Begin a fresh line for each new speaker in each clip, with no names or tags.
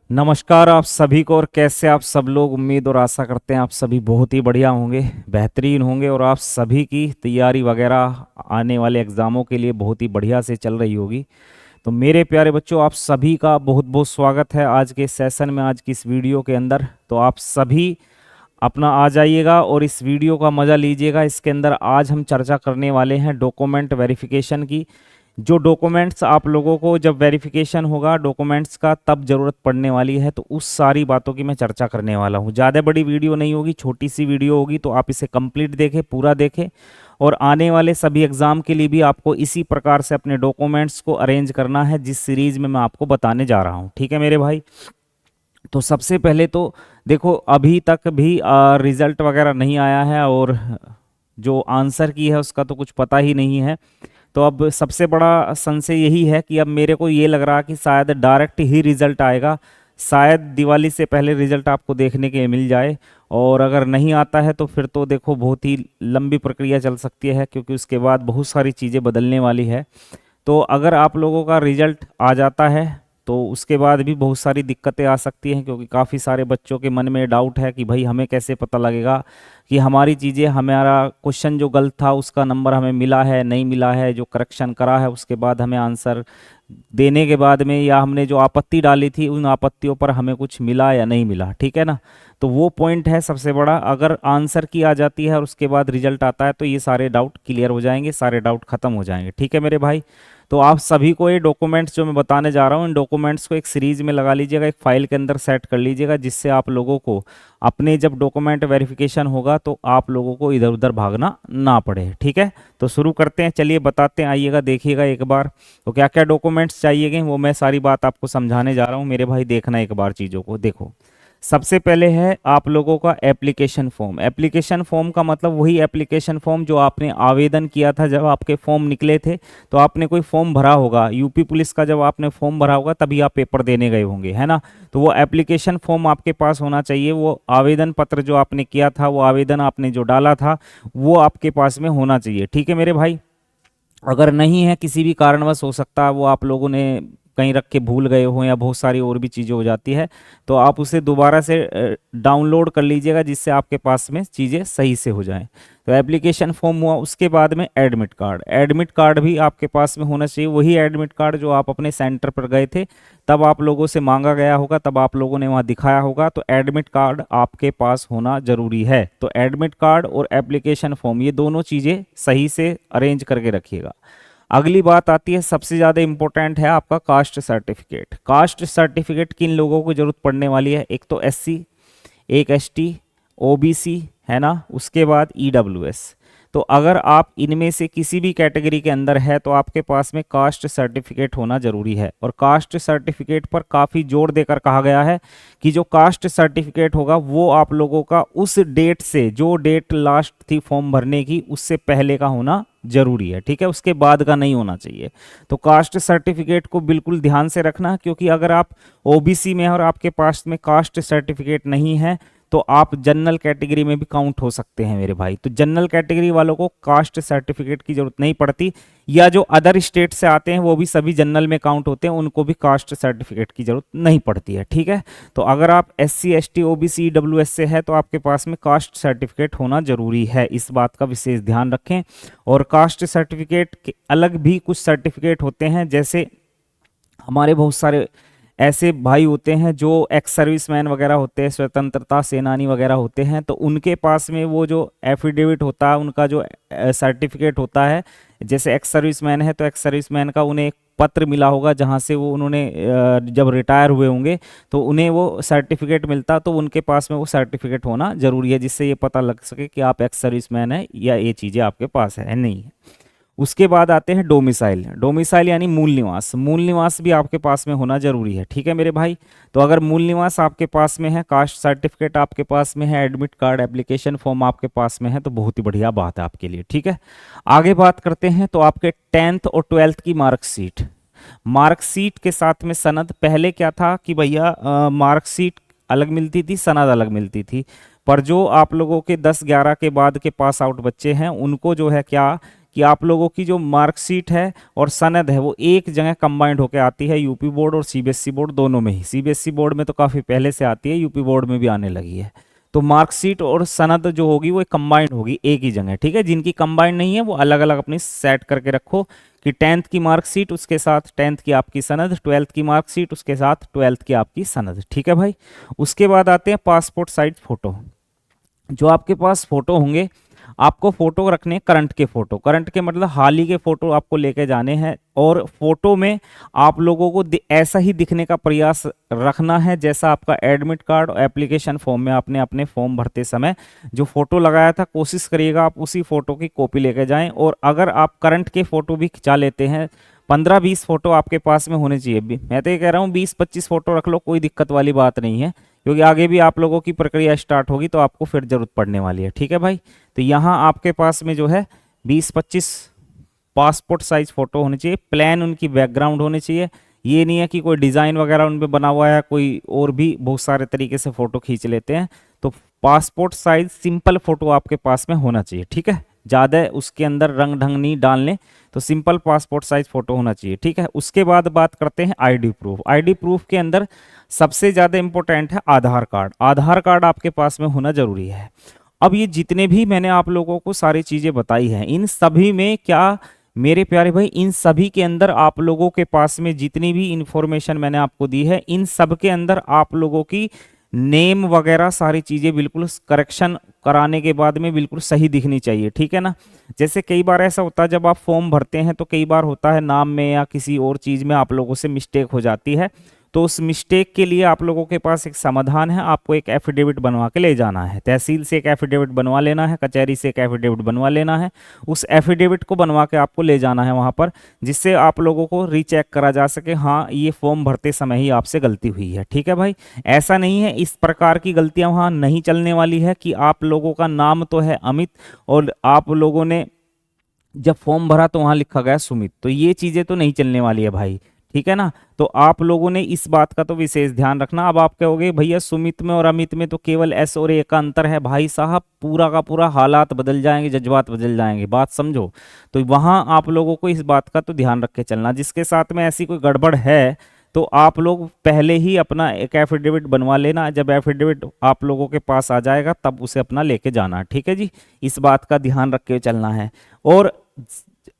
नमस्कार आप सभी को। और कैसे आप सब लोग, उम्मीद और आशा करते हैं आप सभी बहुत ही बढ़िया होंगे, बेहतरीन होंगे और आप सभी की तैयारी वगैरह आने वाले एग्ज़ामों के लिए बहुत ही बढ़िया से चल रही होगी। तो मेरे प्यारे बच्चों, आप सभी का बहुत बहुत स्वागत है आज के सेशन में, आज की इस वीडियो के अंदर। तो आप सभी अपना आ जाइएगा और इस वीडियो का मज़ा लीजिएगा। इसके अंदर आज हम चर्चा करने वाले हैं डॉक्यूमेंट वेरिफिकेशन की। जो डॉक्यूमेंट्स आप लोगों को जब वेरिफिकेशन होगा डॉक्यूमेंट्स का तब ज़रूरत पड़ने वाली है, तो उस सारी बातों की मैं चर्चा करने वाला हूँ। ज़्यादा बड़ी वीडियो नहीं होगी, छोटी सी वीडियो होगी, तो आप इसे कंप्लीट देखें, पूरा देखें। और आने वाले सभी एग्ज़ाम के लिए भी आपको इसी प्रकार से अपने डॉक्यूमेंट्स को अरेंज करना है, जिस सीरीज़ में मैं आपको बताने जा रहा हूँ। ठीक है मेरे भाई। तो सबसे पहले तो देखो, अभी तक भी रिज़ल्ट वगैरह नहीं आया है और जो आंसर की है उसका तो कुछ पता ही नहीं है। तो अब सबसे बड़ा संशय यही है कि अब मेरे को ये लग रहा है कि शायद डायरेक्ट ही रिजल्ट आएगा। शायद दिवाली से पहले रिजल्ट आपको देखने के मिल जाए। और अगर नहीं आता है तो फिर तो देखो बहुत ही लंबी प्रक्रिया चल सकती है, क्योंकि उसके बाद बहुत सारी चीज़ें बदलने वाली है। तो अगर आप लोगों का रिजल्ट आ जाता है तो उसके बाद भी बहुत सारी दिक्कतें आ सकती हैं, क्योंकि काफ़ी सारे बच्चों के मन में डाउट है कि भाई हमें कैसे पता लगेगा कि हमारी चीज़ें, हमारा क्वेश्चन जो गलत था उसका नंबर हमें मिला है नहीं मिला है, जो करेक्शन करा है उसके बाद हमें आंसर देने के बाद में, या हमने जो आपत्ति डाली थी उन आपत्तियों पर हमें कुछ मिला या नहीं मिला। ठीक है ना। तो वो पॉइंट है सबसे बड़ा। अगर आंसर की आ जाती है और उसके बाद रिजल्ट आता है तो ये सारे डाउट क्लियर हो जाएंगे, सारे डाउट खत्म हो जाएंगे। ठीक है मेरे भाई। तो आप सभी को ये डॉक्यूमेंट्स जो मैं बताने जा रहा हूँ, इन डॉक्यूमेंट्स को एक सीरीज में लगा लीजिएगा, एक फाइल के अंदर सेट कर लीजिएगा, जिससे आप लोगों को अपने जब डॉक्यूमेंट वेरिफिकेशन होगा तो आप लोगों को इधर उधर भागना ना पड़े। ठीक है। तो शुरू करते हैं, चलिए बताते हैं, आइएगा देखिएगा एक बार। तो क्या क्या डॉक्यूमेंट्स चाहिएगे वो मैं सारी बात आपको समझाने जा रहा हूँ मेरे भाई। देखना एक बार चीज़ों को, देखो। सबसे पहले है आप लोगों का एप्लीकेशन फॉर्म। एप्लीकेशन फॉर्म का मतलब वही एप्लीकेशन फॉर्म जो आपने आवेदन किया था जब आपके फॉर्म निकले थे। तो आपने कोई फॉर्म भरा होगा यूपी पुलिस का, जब आपने फॉर्म भरा होगा तभी आप पेपर देने गए होंगे, है ना। तो वो एप्लीकेशन फॉर्म आपके पास होना चाहिए। वो आवेदन पत्र जो आपने किया था, वो आवेदन आपने जो डाला था, वो आपके पास में होना चाहिए। ठीक है मेरे भाई। अगर नहीं है, किसी भी कारणवश हो सकता है वो आप लोगों ने कहीं रख के भूल गए हो या बहुत सारी और भी चीज़ें हो जाती है, तो आप उसे दोबारा से डाउनलोड कर लीजिएगा, जिससे आपके पास में चीज़ें सही से हो जाएं। तो एप्लीकेशन फॉर्म हुआ, उसके बाद में एडमिट कार्ड। एडमिट कार्ड भी आपके पास में होना चाहिए, वही एडमिट कार्ड जो आप अपने सेंटर पर गए थे तब आप लोगों से मांगा गया होगा, तब आप लोगों ने वहाँ दिखाया होगा। तो एडमिट कार्ड आपके पास होना ज़रूरी है। तो एडमिट कार्ड और एप्लीकेशन फॉर्म, ये दोनों चीज़ें सही से अरेंज करके रखिएगा। अगली बात आती है, सबसे ज़्यादा इंपॉर्टेंट है आपका कास्ट सर्टिफिकेट। कास्ट सर्टिफिकेट किन लोगों को जरूरत पड़ने वाली है? एक तो एससी, एक एसटी, ओबीसी, है ना। उसके बाद ईडब्ल्यूएस। तो अगर आप इनमें से किसी भी कैटेगरी के अंदर है तो आपके पास में कास्ट सर्टिफिकेट होना जरूरी है। और कास्ट सर्टिफिकेट पर काफ़ी जोर देकर कहा गया है कि जो कास्ट सर्टिफिकेट होगा वो आप लोगों का उस डेट से, जो डेट लास्ट थी फॉर्म भरने की, उससे पहले का होना जरूरी है। ठीक है, उसके बाद का नहीं होना चाहिए। तो कास्ट सर्टिफिकेट को बिल्कुल ध्यान से रखना, क्योंकि अगर आप ओबीसी में हैं और आपके पास में कास्ट सर्टिफिकेट नहीं है तो आप जनरल कैटेगरी में भी काउंट हो सकते हैं मेरे भाई। तो जनरल कैटेगरी वालों को कास्ट सर्टिफिकेट की जरूरत नहीं पड़ती, या जो अदर स्टेट से आते हैं वो भी सभी जनरल में काउंट होते हैं, उनको भी कास्ट सर्टिफिकेट की जरूरत नहीं पड़ती है। ठीक है। तो अगर आप एससी, एसटी, ओबीसी, ईडब्ल्यूएस से है तो आपके पास में कास्ट सर्टिफिकेट होना जरूरी है, इस बात का विशेष ध्यान रखें। और कास्ट सर्टिफिकेट के अलग भी कुछ सर्टिफिकेट होते हैं, जैसे हमारे बहुत सारे ऐसे भाई होते हैं जो एक्स सर्विसमैन वगैरह होते हैं, स्वतंत्रता सेनानी वगैरह होते हैं, तो उनके पास में वो जो एफिडेविट होता है, उनका जो सर्टिफिकेट होता है, जैसे एक्स सर्विसमैन है तो एक्स सर्विसमैन का उन्हें एक पत्र मिला होगा जहाँ से वो उन्होंने जब रिटायर हुए होंगे तो उन्हें वो सर्टिफिकेट मिलता, तो उनके पास में वो सर्टिफिकेट होना जरूरी है, जिससे ये पता लग सके कि आप एक्स सर्विसमैन है या ये चीज़ें आपके पास है नहीं है। उसके बाद आते हैं डोमिसाइल। डोमिसाइल यानी मूल निवास। मूल निवास भी आपके पास में होना जरूरी है। ठीक है मेरे भाई। तो अगर मूल निवास आपके पास में है, कास्ट सर्टिफिकेट आपके पास में है, एडमिट कार्ड, एप्लीकेशन फॉर्म आपके पास में है, तो बहुत ही बढ़िया बात है आपके लिए। ठीक है। आगे बात करते हैं, तो आपके 10th और 12th की मार्कशीट। मार्कशीट के साथ में सनद। पहले क्या था कि भैया मार्कशीट अलग मिलती थी, सनद अलग मिलती थी, पर जो आप लोगों के 10-11 के बाद के पास आउट बच्चे हैं उनको जो है क्या कि आप लोगों की जो मार्कशीट है और सनद है वो एक जगह कंबाइंड होकर आती है, यूपी बोर्ड और सीबीएसई बोर्ड दोनों में ही। सीबीएसई बोर्ड में तो काफ़ी पहले से आती है, यूपी बोर्ड में भी आने लगी है। तो मार्कशीट और सनद जो होगी वो कंबाइंड होगी एक ही जगह, ठीक है। जिनकी कंबाइंड नहीं है वो अलग अलग अपनी सेट करके रखो कि 10th की मार्कशीट उसके साथ 10th की आपकी सनद, 12th की मार्कशीट उसके साथ 12th की आपकी सनद, ठीक है भाई। उसके बाद आते हैं पासपोर्ट साइज फोटो। जो आपके पास फोटो होंगे, आपको फोटो रखने करंट के फोटो, करंट के मतलब हाल ही के फोटो आपको लेके जाने हैं। और फोटो में आप लोगों को ऐसा ही दिखने का प्रयास रखना है जैसा आपका एडमिट कार्ड और एप्लीकेशन फॉर्म में आपने अपने फॉर्म भरते समय जो फोटो लगाया था, कोशिश करिएगा आप उसी फोटो की कॉपी लेके जाएं। और अगर आप करंट के फोटो भी खिंचा लेते हैं, 15-20 फोटो आपके पास में होने चाहिए। मैं तो ये कह रहा हूँ 20-25 फोटो रख लो, कोई दिक्कत वाली बात नहीं है, क्योंकि आगे भी आप लोगों की प्रक्रिया स्टार्ट होगी तो आपको फिर जरूरत पड़ने वाली है, ठीक है भाई। तो यहाँ आपके पास में जो है 20-25 पासपोर्ट साइज फोटो होनी चाहिए, प्लान उनकी बैकग्राउंड होनी चाहिए। ये नहीं है कि कोई डिज़ाइन वगैरह उन पे बना हुआ है, कोई और भी बहुत सारे तरीके से फ़ोटो खींच लेते हैं। तो पासपोर्ट साइज सिंपल फ़ोटो आपके पास में होना चाहिए, ठीक है। ज़्यादा उसके अंदर रंग ढंग नहीं डालने, तो सिंपल पासपोर्ट साइज फ़ोटो होना चाहिए, ठीक है। उसके बाद बात करते हैं आईडी प्रूफ। आईडी प्रूफ के अंदर सबसे ज़्यादा इंपॉर्टेंट है आधार कार्ड। आधार कार्ड आपके पास में होना ज़रूरी है। अब ये जितने भी मैंने आप लोगों को सारी चीज़ें बताई हैं, इन सभी में क्या मेरे प्यारे भाई, इन सभी के अंदर आप लोगों के पास में जितनी भी इंफॉर्मेशन मैंने आपको दी है, इन सब के अंदर आप लोगों की नेम वगैरह सारी चीज़ें बिल्कुल करेक्शन कराने के बाद में बिल्कुल सही दिखनी चाहिए, ठीक है ना। जैसे कई बार ऐसा होता है जब आप फॉर्म भरते हैं तो कई बार होता है नाम में या किसी और चीज़ में आप लोगों से मिस्टेक हो जाती है। तो उस मिस्टेक के लिए आप लोगों के पास एक समाधान है, आपको एक एफिडेविट बनवा के ले जाना है। तहसील से एक एफिडेविट बनवा लेना है, कचहरी से एक एफिडेविट बनवा लेना है। उस एफिडेविट को बनवा के आपको ले जाना है वहाँ पर, जिससे आप लोगों को रीचेक करा जा सके, हाँ ये फॉर्म भरते समय ही आपसे गलती हुई है, ठीक है भाई। ऐसा नहीं है, इस प्रकार की गलतियाँ वहाँ नहीं चलने वाली है कि आप लोगों का नाम तो है अमित और आप लोगों ने जब फॉर्म भरा तो वहाँ लिखा गया सुमित, तो ये चीज़ें तो नहीं चलने वाली है भाई, ठीक है ना। तो आप लोगों ने इस बात का तो विशेष ध्यान रखना। अब आप कहोगे भैया सुमित में और अमित में तो केवल एस और ए का अंतर है, भाई साहब पूरा का पूरा हालात बदल जाएंगे, जज्बात बदल जाएंगे, बात समझो। तो वहाँ आप लोगों को इस बात का तो ध्यान रख के चलना। जिसके साथ में ऐसी कोई गड़बड़ है तो आप लोग पहले ही अपना एक एफिडेविट बनवा लेना। जब एफिडेविट आप लोगों के पास आ जाएगा तब उसे अपना लेके जाना, ठीक है जी। इस बात का ध्यान रख के चलना है। और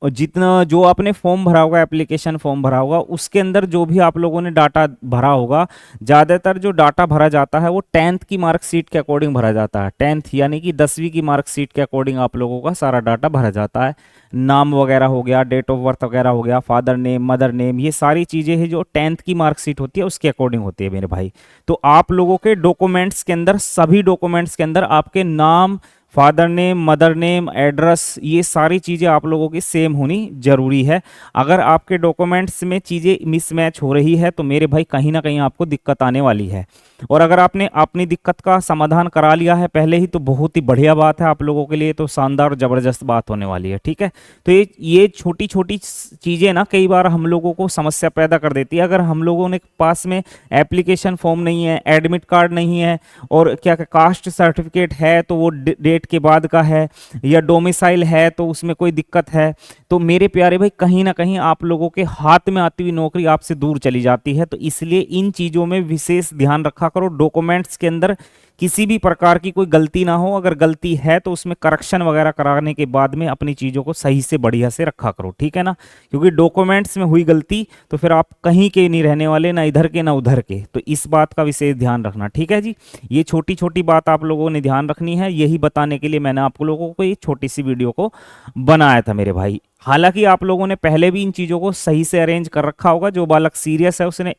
जितना जो आपने फॉर्म भरा होगा, एप्लीकेशन फॉर्म भरा होगा, उसके अंदर जो भी आप लोगों ने डाटा भरा होगा, ज़्यादातर जो डाटा भरा जाता है वो 10th की मार्कशीट के अकॉर्डिंग भरा जाता है। 10th यानी कि 10वीं की मार्कशीट के अकॉर्डिंग आप लोगों का सारा डाटा भरा जाता है। नाम वगैरह हो गया, डेट ऑफ बर्थ वगैरह हो गया, फादर नेम, मदर नेम, ये सारी चीज़ें हैं जो 10th की मार्कशीट होती है उसके अकॉर्डिंग होती है मेरे भाई। तो आप लोगों के डॉक्यूमेंट्स के अंदर, सभी डॉक्यूमेंट्स के अंदर आपके नाम, father name, mother name, address, ये सारी चीज़ें आप लोगों की सेम होनी जरूरी है। अगर आपके डॉक्यूमेंट्स में चीज़ें मिसमैच हो रही है तो मेरे भाई कहीं ना कहीं आपको दिक्कत आने वाली है। और अगर आपने अपनी दिक्कत का समाधान करा लिया है पहले ही तो बहुत ही बढ़िया बात है, आप लोगों के लिए तो शानदार और ज़बरदस्त बात होने वाली है, ठीक है। तो ये छोटी छोटी चीज़ें ना कई बार हम लोगों को समस्या पैदा कर देती है। अगर हम लोगों ने पास में एप्लीकेशन फॉर्म नहीं है, एडमिट कार्ड नहीं है और क्या कास्ट सर्टिफिकेट है तो वो डेट के बाद का है, या डोमिसाइल है तो उसमें कोई दिक्कत है, तो मेरे प्यारे भाई कहीं ना कहीं आप लोगों के हाथ में आती हुई नौकरी आपसे दूर चली जाती है। तो इसलिए इन चीज़ों में विशेष ध्यान रखा करो। डॉक्यूमेंट्स के अंदर किसी भी प्रकार की कोई गलती ना हो, अगर गलती है तो उसमें करेक्शन वगैरह कराने के बाद में अपनी चीज़ों को सही से बढ़िया से रखा करो, ठीक है ना। क्योंकि डॉक्यूमेंट्स में हुई गलती तो फिर आप कहीं के नहीं रहने वाले, ना इधर के ना उधर के। तो इस बात का विशेष ध्यान रखना, ठीक है जी। ये छोटी छोटी बात आप लोगों ने ध्यान रखनी है, यही बताने के लिए मैंने आप लोगों को ये छोटी सी वीडियो को बनाया था मेरे भाई। हालांकि आप लोगों ने पहले भी इन चीज़ों को सही से अरेंज कर रखा होगा। जो बालक सीरियस है उसने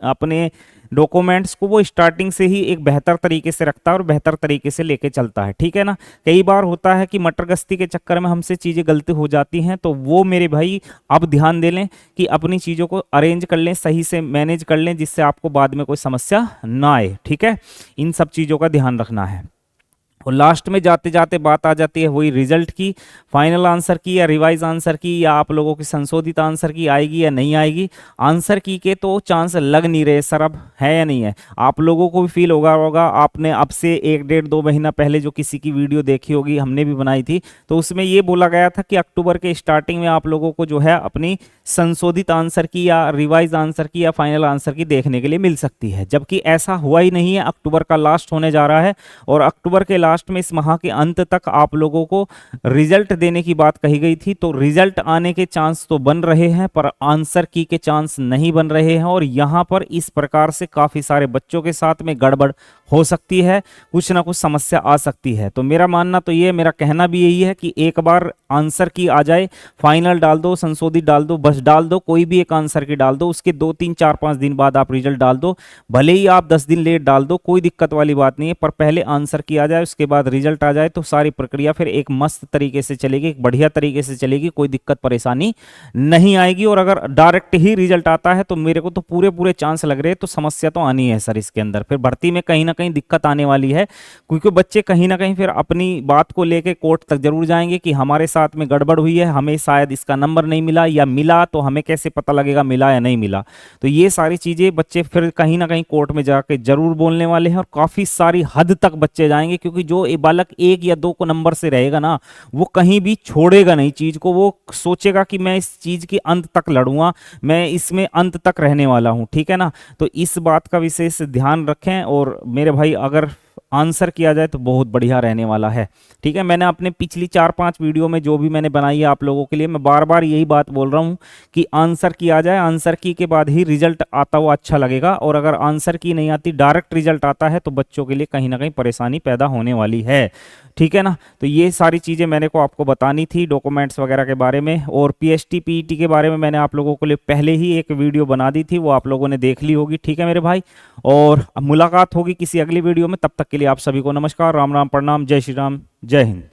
अपने डॉक्यूमेंट्स को वो स्टार्टिंग से ही एक बेहतर तरीके से रखता है और बेहतर तरीके से लेके चलता है, ठीक है ना। कई बार होता है कि मटर गश्ती के चक्कर में हमसे चीज़ें गलती हो जाती हैं, तो वो मेरे भाई अब ध्यान दे लें कि अपनी चीज़ों को अरेंज कर लें, सही से मैनेज कर लें, जिससे आपको बाद में कोई समस्या ना आए, ठीक है। इन सब चीज़ों का ध्यान रखना है। और लास्ट में जाते जाते बात आ जाती है वही रिजल्ट की, फाइनल आंसर की या रिवाइज आंसर की, या आप लोगों की संशोधित आंसर की आएगी या नहीं आएगी। आंसर की के तो चांस लग नहीं रहे सर, अब है या नहीं है। आप लोगों को भी फील होगा आपने अब से 1 डेढ़ 2 महीना पहले जो किसी की वीडियो देखी होगी, हमने भी बनाई थी, तो उसमें ये बोला गया था कि अक्टूबर के स्टार्टिंग में आप लोगों को जो है अपनी संशोधित आंसर की या रिवाइज आंसर की या फाइनल आंसर की देखने के लिए मिल सकती है, जबकि ऐसा हुआ ही नहीं है। अक्टूबर का लास्ट होने जा रहा है और अक्टूबर के लास्ट में इस माह के अंत तक आप लोगों को रिजल्ट देने की बात कही गई थी। तो रिजल्ट आने के चांस तो बन रहे हैं पर आंसर की के चांस नहीं बन रहे हैं, और यहां पर इस प्रकार से काफी सारे बच्चों के साथ में गड़बड़ हो सकती है, कुछ ना कुछ समस्या आ सकती है। तो मेरा मानना तो ये, मेरा कहना भी यही है कि एक बार आंसर की आ जाए, फाइनल डाल दो, संशोधित डाल दो, बस डाल दो, कोई भी एक आंसर की डाल दो, उसके 2 3 4 5 दिन बाद आप रिजल्ट डाल दो, भले ही आप 10 दिन लेट डाल दो, कोई दिक्कत वाली बात नहीं है, पर पहले आंसर की आ जाए, उसके बाद रिजल्ट आ जाए, तो सारी प्रक्रिया फिर एक मस्त तरीके से चलेगी, एक बढ़िया तरीके से चलेगी, कोई दिक्कत परेशानी नहीं आएगी। और अगर डायरेक्ट ही रिजल्ट आता है तो मेरे को तो पूरे पूरे चांस लग रहे हैं, तो समस्या तो आनी है सर इसके अंदर, फिर भर्ती में कहीं ना कहीं दिक्कत आने वाली है, क्योंकि बच्चे कहीं ना कहीं फिर अपनी बात को लेके कोर्ट तक जरूर जाएंगे कि हमारे साथ में गड़बड़ हुई है, हमें शायद इसका नंबर नहीं मिला, या मिला तो हमें कैसे पता लगेगा मिला या नहीं मिला। तो ये सारी चीजें बच्चे फिर कहीं ना कहीं कोर्ट में जाके जरूर बोलने वाले हैं, और काफी सारी हद तक बच्चे जाएंगे, क्योंकि जो ये बालक 1 या 2 को नंबर से रहेगा ना, वो कहीं भी छोड़ेगा नहीं चीज को, वो सोचेगा कि मैं इस चीज के अंत तक लड़ूंगा, मैं इसमें अंत तक रहने वाला हूं, ठीक है ना। तो इस बात का विशेष ध्यान रखें, और मेरे भाई अगर आंसर किया जाए तो बहुत बढ़िया रहने वाला है, ठीक है। मैंने अपने पिछली 4 5 वीडियो में जो भी मैंने बनाई है आप लोगों के लिए, मैं बार बार यही बात बोल रहा हूँ कि आंसर की आ जाए, आंसर की के बाद ही रिजल्ट आता हुआ अच्छा लगेगा, और अगर आंसर की नहीं आती, डायरेक्ट रिजल्ट आता है, तो बच्चों के लिए कहीं ना कहीं परेशानी पैदा होने वाली है, ठीक है ना। तो ये सारी चीज़ें मैंने को आपको बतानी थी डॉक्यूमेंट्स वगैरह के बारे में, और पीएचटी पीईटी के बारे में मैंने आप लोगों के लिए पहले ही एक वीडियो बना दी थी, वो आप लोगों ने देख ली होगी, ठीक है मेरे भाई। और मुलाकात होगी किसी अगली वीडियो में, तब तक के लिए आप सभी को नमस्कार, राम राम, प्रणाम, जय श्री राम, जय हिंद।